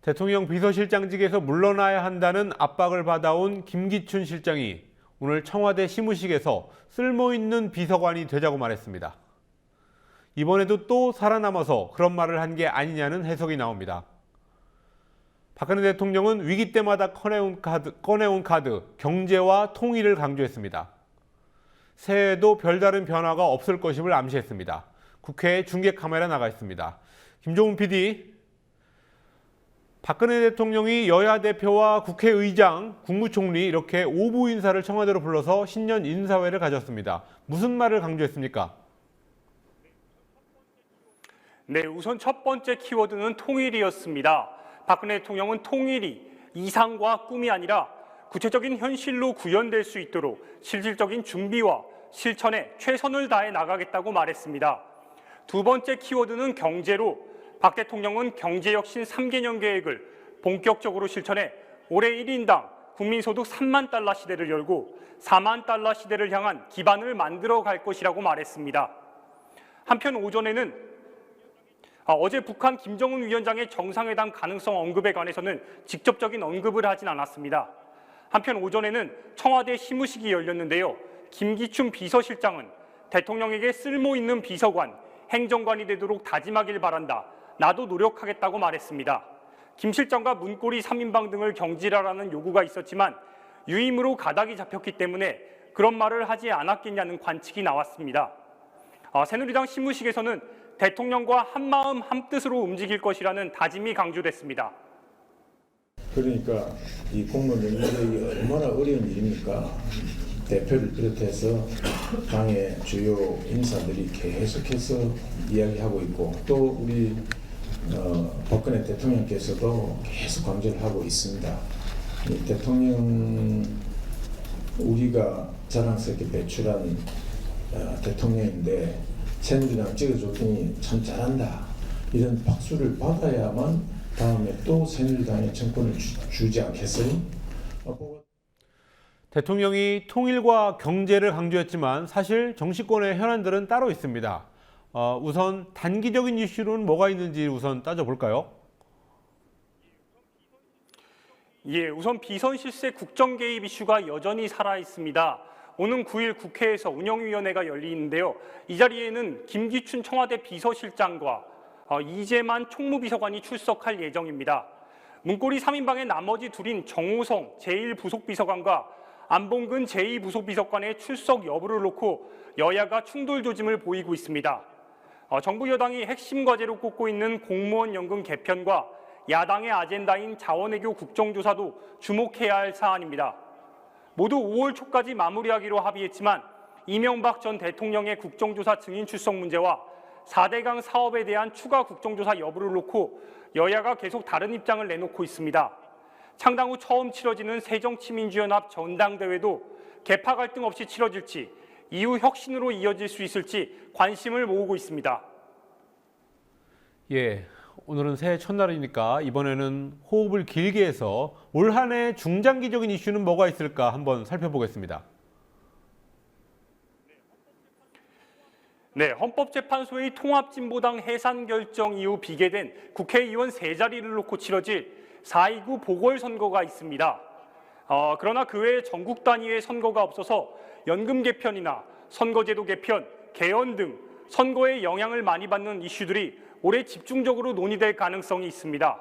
대통령 비서실장직에서 물러나야 한다는 압박을 받아온 김기춘 실장이 오늘 청와대 시무식에서 쓸모있는 비서관이 되자고 말했습니다. 이번에도 또 살아남아서 그런 말을 한 게 아니냐는 해석이 나옵니다. 박근혜 대통령은 위기 때마다 꺼내온 카드, 경제와 통일을 강조했습니다. 새해에도 별다른 변화가 없을 것임을 암시했습니다. 국회에 중계 카메라 나가 있습니다. 김종훈 PD, 박근혜 대통령이 여야 대표와 국회의장, 국무총리 이렇게 5부 인사를 청와대로 불러서 신년 인사회를 가졌습니다. 무슨 말을 강조했습니까? 네, 우선 첫 번째 키워드는 통일이었습니다. 박근혜 대통령은 통일이 이상과 꿈이 아니라 구체적인 현실로 구현될 수 있도록 실질적인 준비와 실천에 최선을 다해 나가겠다고 말했습니다. 두 번째 키워드는 경제로 박 대통령은 경제혁신 3개년 계획을 본격적으로 실천해 올해 1인당 국민소득 3만 달러 시대를 열고 4만 달러 시대를 향한 기반을 만들어 갈 것이라고 말했습니다. 한편 오전에는 어제 북한 김정은 위원장의 정상회담 가능성 언급에 관해서는 직접적인 언급을 하진 않았습니다. 한편 오전에는 청와대 시무식이 열렸는데요. 김기춘 비서실장은 대통령에게 쓸모있는 비서관, 행정관이 되도록 다짐하길 바란다. 나도 노력하겠다고 말했습니다. 김 실장과 문고리 3인방 등을 경질하라는 요구가 있었지만 유임으로 가닥이 잡혔기 때문에 그런 말을 하지 않았겠냐는 관측이 나왔습니다. 새누리당 시무식에서는 대통령과 한마음 한뜻으로 움직일 것이라는 다짐이 강조됐습니다. 그러니까 이 공무원 연결이 얼마나 어려운 일입니까? 대표를 비롯해서 당의 주요 인사들이 계속해서 이야기하고 있고 또 우리 박근혜 대통령께서도 계속 강조를 하고 있습니다. 이 대통령 우리가 자랑스럽게 배출한 대통령인데 새누리당 찍어줬더니 참 잘한다 이런 박수를 받아야만 다음에 또 새누리당에 정권을 주지 않겠어요? 대통령이 통일과 경제를 강조했지만 사실 정치권의 현안들은 따로 있습니다. 우선 단기적인 이슈로는 뭐가 있는지 우선 따져볼까요? 예, 우선 비선 실세 국정 개입 이슈가 여전히 살아 있습니다. 오는 9일 국회에서 운영위원회가 열리는데요. 이 자리에는 김기춘 청와대 비서실장과 이재만 총무비서관이 출석할 예정입니다. 문고리 3인방의 나머지 둘인 정호성 제1부속비서관과 안봉근 제2부속비서관의 출석 여부를 놓고 여야가 충돌 조짐을 보이고 있습니다. 정부 여당이 핵심 과제로 꼽고 있는 공무원 연금 개편과 야당의 아젠다인 자원외교 국정조사도 주목해야 할 사안입니다. 모두 5월 초까지 마무리하기로 합의했지만 이명박 전 대통령의 국정조사 증인 출석 문제와 4대강 사업에 대한 추가 국정조사 여부를 놓고 여야가 계속 다른 입장을 내놓고 있습니다. 창당 후 처음 치러지는 새정치민주연합 전당대회도 계파 갈등 없이 치러질지 이후 혁신으로 이어질 수 있을지 관심을 모으고 있습니다. 예, 오늘은 새해 첫날이니까 이번에는 호흡을 길게 해서 올 한 해 중장기적인 이슈는 뭐가 있을까 한번 살펴보겠습니다. 네, 헌법재판소의 통합진보당 해산 결정 이후 비계된 국회의원 세 자리를 놓고 치러질 4.29 보궐선거가 있습니다. 그러나 그 외에 전국 단위의 선거가 없어서 연금 개편이나 선거제도 개편, 개헌 등 선거에 영향을 많이 받는 이슈들이 올해 집중적으로 논의될 가능성이 있습니다.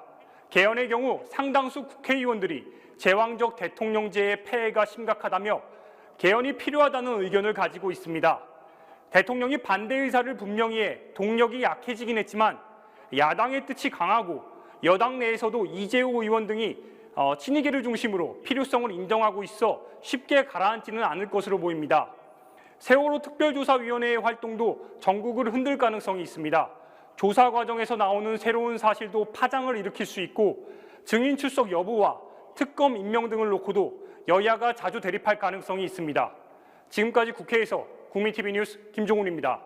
개헌의 경우 상당수 국회의원들이 제왕적 대통령제의 폐해가 심각하다며 개헌이 필요하다는 의견을 가지고 있습니다. 대통령이 반대 의사를 분명히 해 동력이 약해지긴 했지만 야당의 뜻이 강하고 여당 내에서도 이재호 의원 등이 친이계를 중심으로 필요성을 인정하고 있어 쉽게 가라앉지는 않을 것으로 보입니다. 세월호 특별조사위원회의 활동도 전국을 흔들 가능성이 있습니다. 조사 과정에서 나오는 새로운 사실도 파장을 일으킬 수 있고 증인 출석 여부와 특검 임명 등을 놓고도 여야가 자주 대립할 가능성이 있습니다. 지금까지 국회에서 국민TV 뉴스 김종훈입니다.